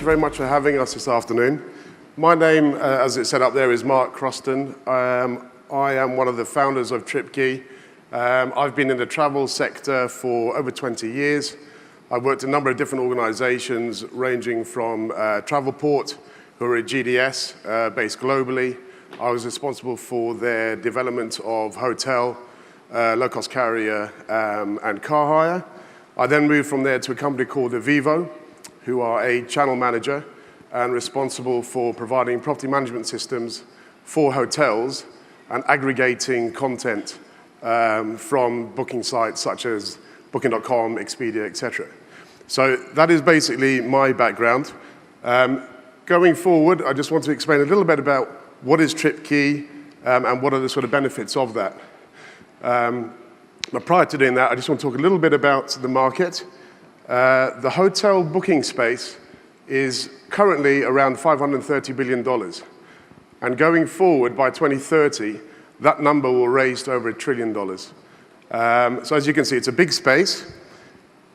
very much for having us this afternoon. My name, as it said up there, is Mark Croston. I am one of the founders of TRIPPKI. I've been in the travel sector for over 20 years. I've worked in a number of different organizations, ranging from Travelport, who are a GDS based globally. I was responsible for their development of hotel, low-cost carrier, and car hire. I then moved from there to a company called Avivo, who are a channel manager and responsible for providing property management systems for hotels and aggregating content from booking sites such as Booking.com, Expedia, etc. So that is basically my background. Going forward, I just want to explain a little bit about what is TRIPPKI and what are the sort of benefits of that. But prior to doing that, I just want to talk a little bit about the market. The hotel booking space is currently around $530 billion. And going forward, by 2030, that number will raise to over $1 trillion. So as you can see, it's a big space.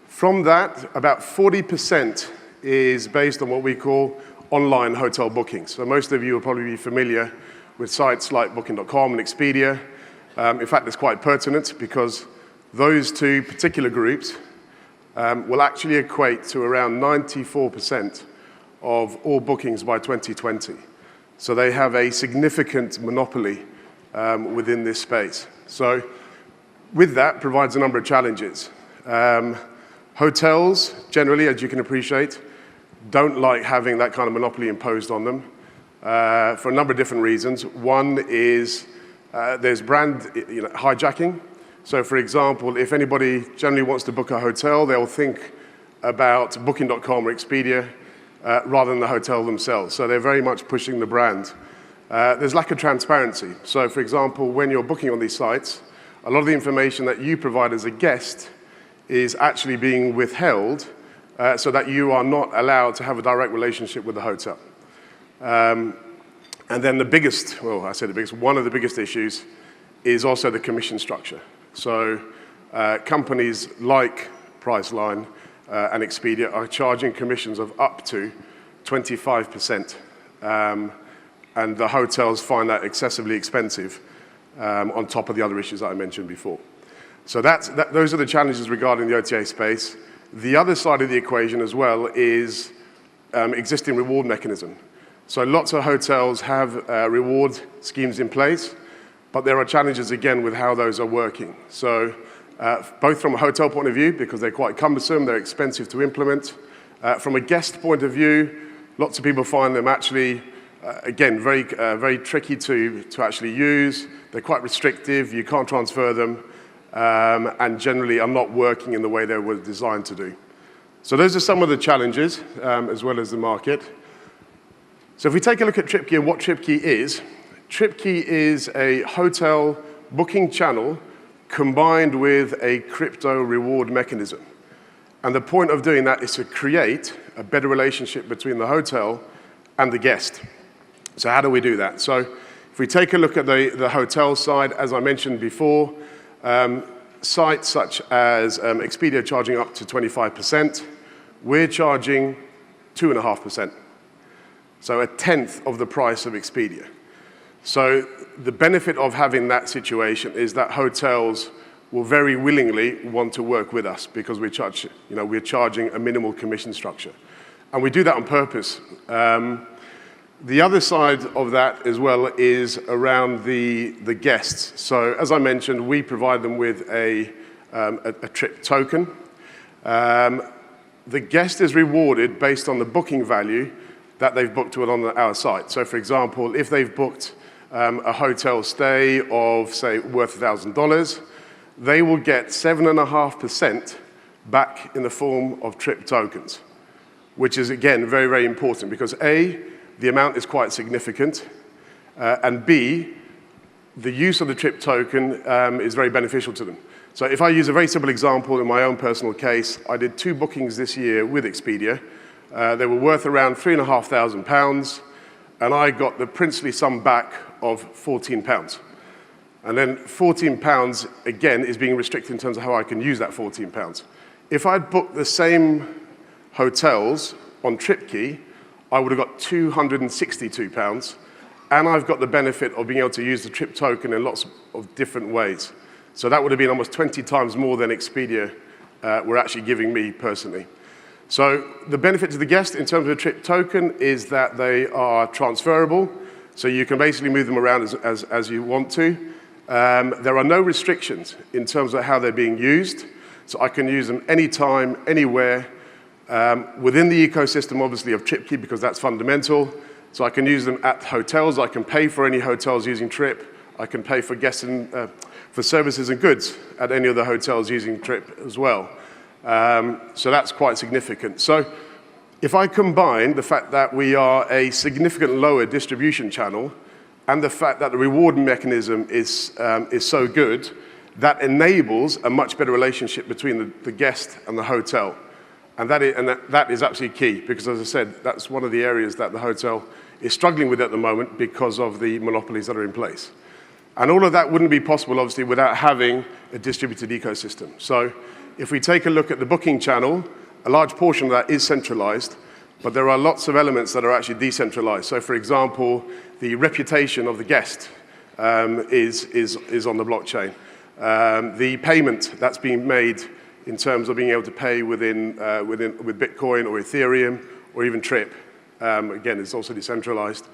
From that, about 40% is based on what we call online hotel bookings. So most of you will probably be familiar with sites like Booking.com and Expedia. In fact, it's quite pertinent because those two particular groups will actually equate to around 94% of all bookings by 2020. So they have a significant monopoly within this space. So with that provides a number of challenges. Hotels, generally, as you can appreciate, don't like having that kind of monopoly imposed on them for a number of different reasons. One is there's brand hijacking. So for example, if anybody generally wants to book a hotel, they'll think about Booking.com or Expedia rather than the hotel themselves. So they're very much pushing the brand. There's lack of transparency. So for example, when you're booking on these sites, a lot of the information that you provide as a guest is actually being withheld so that you are not allowed to have a direct relationship with the hotel. And then the biggest, well, I say the biggest, one of the biggest issues is also the commission structure. So companies like Priceline and Expedia are charging commissions of up to 25%. And the hotels find that excessively expensive on top of the other issues that I mentioned before. So those are the challenges regarding the OTA space. The other side of the equation as well is existing reward mechanism. So lots of hotels have reward schemes in place, but there are challenges again with how those are working. So both from a hotel point of view, because they're quite cumbersome, they're expensive to implement. From a guest point of view, lots of people find them actually, again, very tricky to actually use. They're quite restrictive, you can't transfer them, and generally are not working in the way they were designed to do. So those are some of the challenges, as well as the market. So if we take a look at TRIPPKI and what TRIPPKI is a hotel booking channel combined with a crypto reward mechanism. And the point of doing that is to create a better relationship between the hotel and the guest. So how do we do that? So if we take a look at the hotel side, as I mentioned before, sites such as Expedia charging up to 25%, we're charging 2.5%. So a tenth of the price of Expedia. So the benefit of having that situation is that hotels will very willingly want to work with us because we're charging a minimal commission structure. And we do that on purpose. The other side of that as well is around the guests. So as I mentioned, we provide them with a trip token. The guest is rewarded based on the booking value that they've booked on our site. So for example, if they've booked a hotel stay of, say, worth $1,000, they will get 7.5% back in the form of trip tokens, which is, again, very, very important because A, the amount is quite significant, and B, the use of the trip token is very beneficial to them. So if I use a very simple example in my own personal case, I did 2 bookings this year with Expedia. They were worth around £3,500, and I got the princely sum back of £14. And then £14, again, is being restricted in terms of how I can use that £14. If I'd booked the same hotels on TRIPPKI, I would have got £262, and I've got the benefit of being able to use the TRIP token in lots of different ways. So that would have been almost 20 times more than Expedia were actually giving me personally. So the benefit to the guest in terms of the TRIP token is that they are transferable, so you can basically move them around as you want to. There are no restrictions in terms of how they're being used, so I can use them anytime, anywhere, within the ecosystem, obviously, of TRIPPKI, because that's fundamental. So I can use them at hotels. I can pay for any hotels using TRIP. I can pay for guests and for services and goods at any of the hotels using TRIP as well. So that's quite significant. So if I combine the fact that we are a significant lower distribution channel and the fact that the reward mechanism is so good, that enables a much better relationship between the guest and the hotel. And that is absolutely key, because as I said, that's one of the areas that the hotel is struggling with at the moment because of the monopolies that are in place. And all of that wouldn't be possible, obviously, without having a distributed ecosystem. So if we take a look at the booking channel, a large portion of that is centralized, but there are lots of elements that are actually decentralized. So for example, the reputation of the guest is on the blockchain. The payment that's being made in terms of being able to pay with Bitcoin or Ethereum or even TRIP, again, is also decentralized.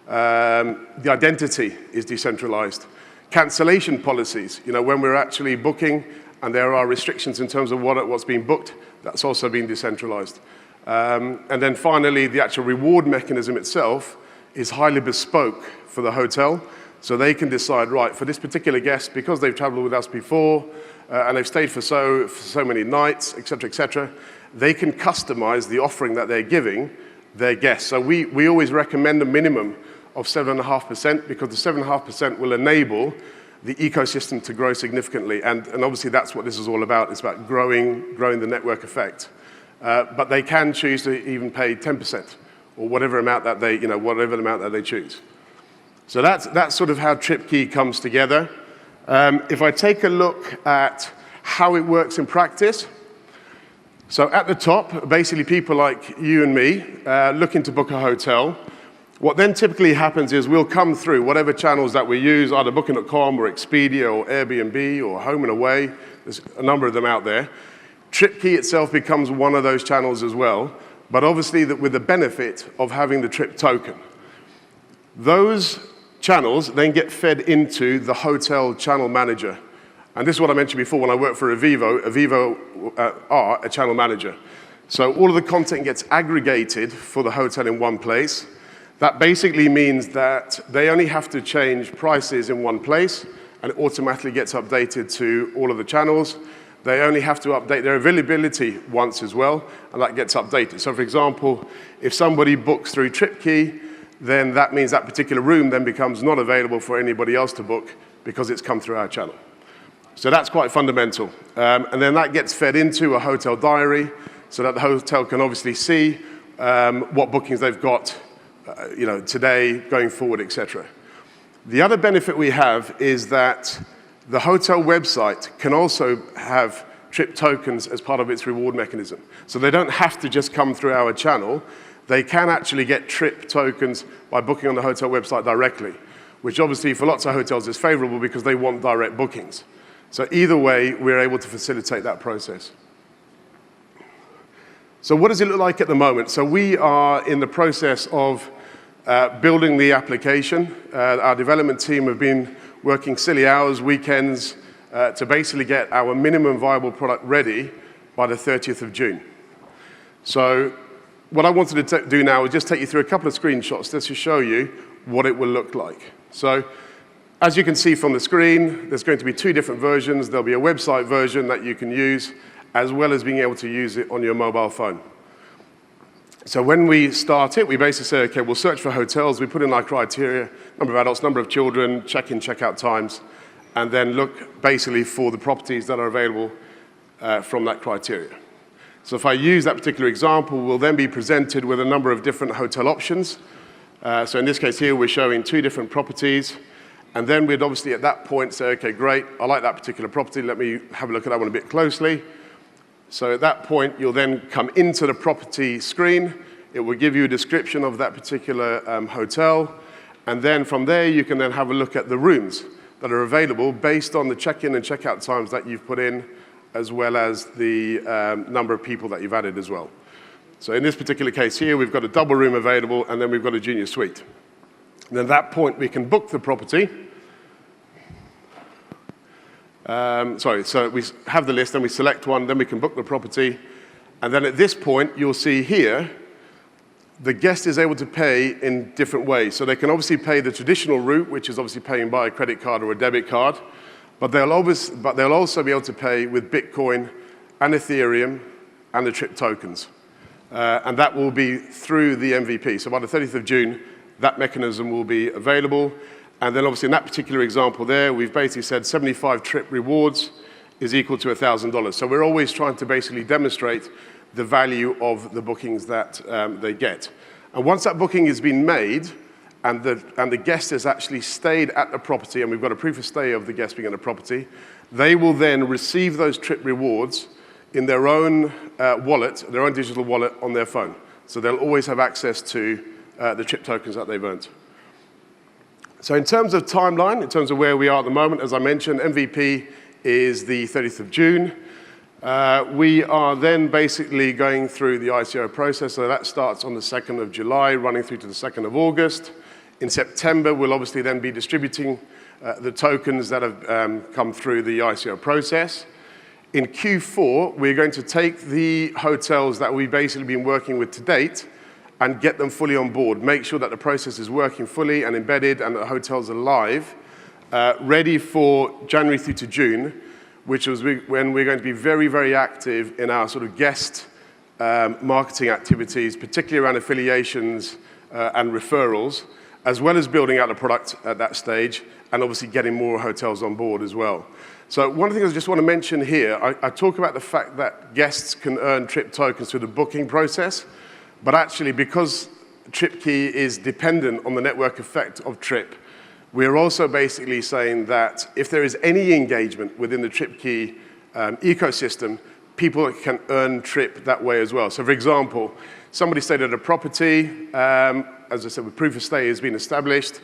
The identity is decentralized. Cancellation policies, when we're actually booking and there are restrictions in terms of what's being booked, that's also been decentralized. And then finally, the actual reward mechanism itself is highly bespoke for the hotel. So they can decide, right, for this particular guest, because they've traveled with us before, and they've stayed for so many nights, et cetera, they can customize the offering that they're giving their guests. So we always recommend a minimum of 7.5%, because the 7.5% will enable the ecosystem to grow significantly. And obviously that's what this is all about. It's about growing the network effect. But they can choose to even pay 10% or whatever amount that they choose. So that's sort of how TRIPPKI comes together. If I take a look at how it works in practice, so at the top, basically people like you and me looking to book a hotel. What then typically happens is we'll come through whatever channels that we use, either Booking.com or Expedia or Airbnb or Home and Away. There's a number of them out there. TRIPPKI itself becomes one of those channels as well, but obviously with the benefit of having the TRIP token. Those channels then get fed into the hotel channel manager. And this is what I mentioned before when I worked for Avivo. Avivo are a channel manager. So all of the content gets aggregated for the hotel in one place. That basically means that they only have to change prices in one place, and it automatically gets updated to all of the channels. They only have to update their availability once as well, and that gets updated. So for example, if somebody books through TRIPPKI, then that means that particular room then becomes not available for anybody else to book because it's come through our channel. So that's quite fundamental. And then that gets fed into a hotel diary so that the hotel can obviously see what bookings they've got today, going forward, etc. The other benefit we have is that the hotel website can also have TRIP tokens as part of its reward mechanism. So they don't have to just come through our channel. They can actually get TRIP tokens by booking on the hotel website directly, which obviously for lots of hotels is favorable because they want direct bookings. So either way, we're able to facilitate that process. So what does it look like at the moment? So we are in the process of building the application. Our development team have been working silly hours, weekends, to basically get our minimum viable product ready by the 30th of June. So what I wanted to do now is just take you through a couple of screenshots just to show you what it will look like. So as you can see from the screen, there's going to be two different versions. There'll be a website version that you can use, as well as being able to use it on your mobile phone. So when we start it, we basically say, okay, we'll search for hotels. We put in our criteria, number of adults, number of children, check-in, check-out times, and then look basically for the properties that are available from that criteria. So if I use that particular example, we'll then be presented with a number of different hotel options. So in this case here, we're showing two different properties. And then we'd obviously at that point say, okay, great, I like that particular property. Let me have a look at that one a bit closely. So at that point, you'll then come into the property screen. It will give you a description of that particular hotel. And then from there, you can then have a look at the rooms that are available based on the check-in and check-out times that you've put in, as well as the number of people that you've added as well. So in this particular case here, we've got a double room available, and then we've got a junior suite. And at that point, we can book the property. So we have the list, then we select one, then we can book the property. And then at this point, you'll see here, the guest is able to pay in different ways. So they can obviously pay the traditional route, which is obviously paying by a credit card or a debit card, but they'll also be able to pay with Bitcoin and Ethereum and the TRIP tokens. And that will be through the MVP. So by the 30th of June, that mechanism will be available. And then obviously in that particular example there, we've basically said 75 TRIP rewards is equal to $1,000. So we're always trying to basically demonstrate the value of the bookings that they get. And once that booking has been made, and the guest has actually stayed at the property, and we've got a proof of stay of the guest being at the property, they will then receive those TRIP rewards in their own wallet, their own digital wallet on their phone. So they'll always have access to the TRIP tokens that they've earned. So in terms of timeline, in terms of where we are at the moment, as I mentioned, MVP is the 30th of June. We are then basically going through the ICO process, so that starts on the 2nd of July, running through to the 2nd of August. In September, we'll obviously then be distributing the tokens that have come through the ICO process. In Q4, we're going to take the hotels that we've basically been working with to date and get them fully on board, make sure that the process is working fully and embedded and the hotels are live, ready for January through to June, which is when we're going to be very, very active in our sort of guest marketing activities, particularly around affiliations and referrals, as well as building out the product at that stage, and obviously getting more hotels on board as well. So one of the things I just want to mention here, I talk about the fact that guests can earn TRIP tokens through the booking process, but actually because TRIPPKI is dependent on the network effect of TRIP, we're also basically saying that if there is any engagement within the TRIPPKI ecosystem, people can earn TRIP that way as well. So for example, somebody stayed at a property, as I said, with proof of stay has been established,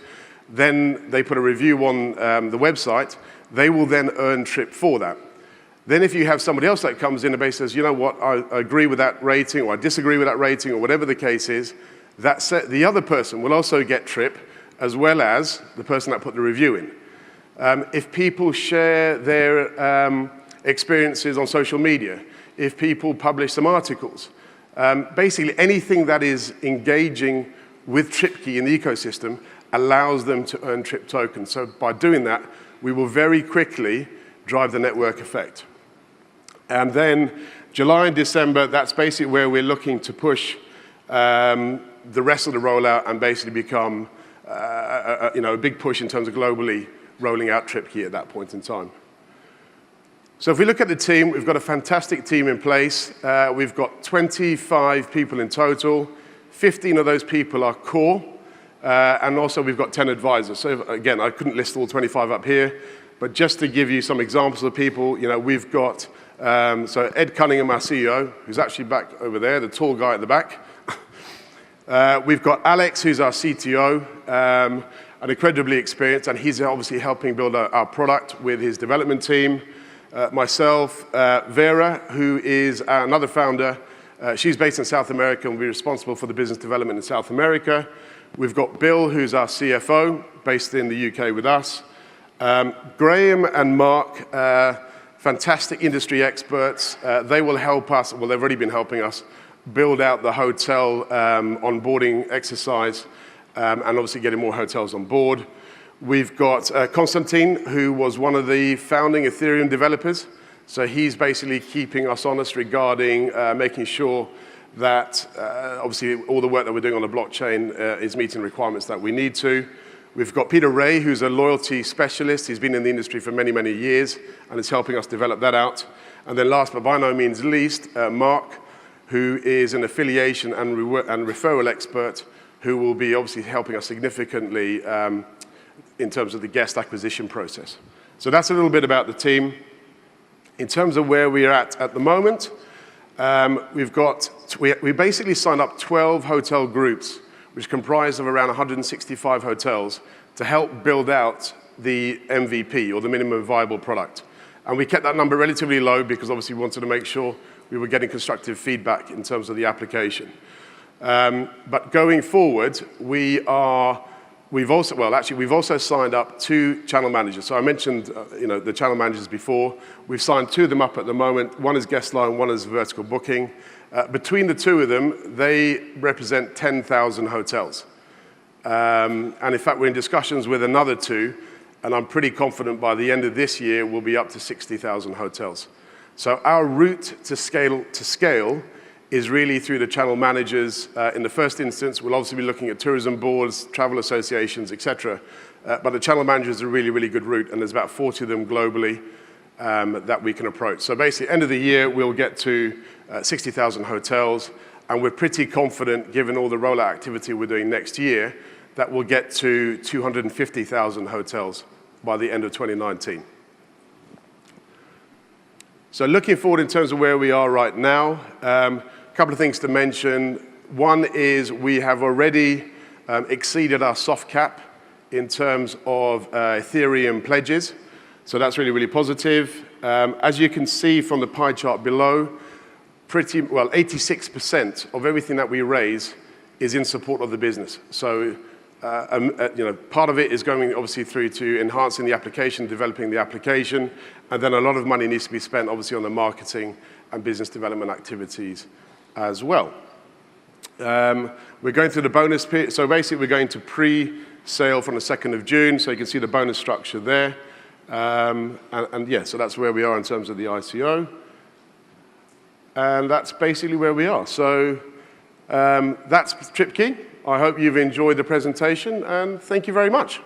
then they put a review on the website, they will then earn TRIP for that. Then if you have somebody else that comes in and basically says, you know what, I agree with that rating, or I disagree with that rating, or whatever the case is, the other person will also get TRIP, as well as the person that put the review in. If people share their experiences on social media, if people publish some articles, basically anything that is engaging with TRIPPKI in the ecosystem allows them to earn TRIP tokens. So by doing that, we will very quickly drive the network effect. And then July and December, that's basically where we're looking to push the rest of the rollout and basically become a big push in terms of globally rolling out TRIPPKI at that point in time. So if we look at the team, we've got a fantastic team in place. We've got 25 people in total. 15 of those people are core. And also we've got 10 advisors. So again, I couldn't list all 25 up here, but just to give you some examples of people, we've got, so Ed Cunningham, our CEO, who's actually back over there, the tall guy at the back. We've got Alex, who's our CTO, and incredibly experienced, and he's obviously helping build our product with his development team. Myself, Vera, who is another founder. She's based in South America and will be responsible for the business development in South America. We've got Bill, who's our CFO, based in the UK with us. Graham and Mark, fantastic industry experts. They will help us, well, they've already been helping us, build out the hotel onboarding exercise and obviously getting more hotels on board. We've got Konstantin, who was one of the founding Ethereum developers. So he's basically keeping us honest regarding making sure that obviously all the work that we're doing on the blockchain is meeting requirements that we need to. We've got Peter Ray, who's a loyalty specialist. He's been in the industry for many, many years and is helping us develop that out. And then last but by no means least, Mark, who is an affiliation and referral expert who will be obviously helping us significantly in terms of the guest acquisition process. So that's a little bit about the team. In terms of where we're at the moment, we've got we basically signed up 12 hotel groups, which comprise of around 165 hotels, to help build out the MVP, or the minimum viable product. And we kept that number relatively low because obviously we wanted to make sure we were getting constructive feedback in terms of the application. But going forward, we've also signed up 2 channel managers. So I mentioned the channel managers before. We've signed 2 of them up at the moment. One is guest line, one is vertical booking. Between the 2 of them, they represent 10,000 hotels. And in fact, we're in discussions with another 2, and I'm pretty confident by the end of this year, we'll be up to 60,000 hotels. So our route to scale is really through the channel managers. In the first instance, we'll obviously be looking at tourism boards, travel associations, etc. But the channel managers are a really, really good route, and there's about 40 of them globally that we can approach. So basically, end of the year, we'll get to 60,000 hotels, and we're pretty confident, given all the rollout activity we're doing next year, that we'll get to 250,000 hotels by the end of 2019. So looking forward in terms of where we are right now, a couple of things to mention. One is we have already exceeded our soft cap in terms of Ethereum pledges. So that's really, really positive. As you can see from the pie chart below, 86% of everything that we raise is in support of the business. So part of it is going obviously through to enhancing the application, developing the application, and then a lot of money needs to be spent obviously on the marketing and business development activities as well. We're going through the bonus period. So basically we're going to pre-sale from the 2nd of June, so you can see the bonus structure there. And yeah, so that's where we are in terms of the ICO. And that's basically where we are. So that's TRIPPKI. I hope you've enjoyed the presentation, and thank you very much.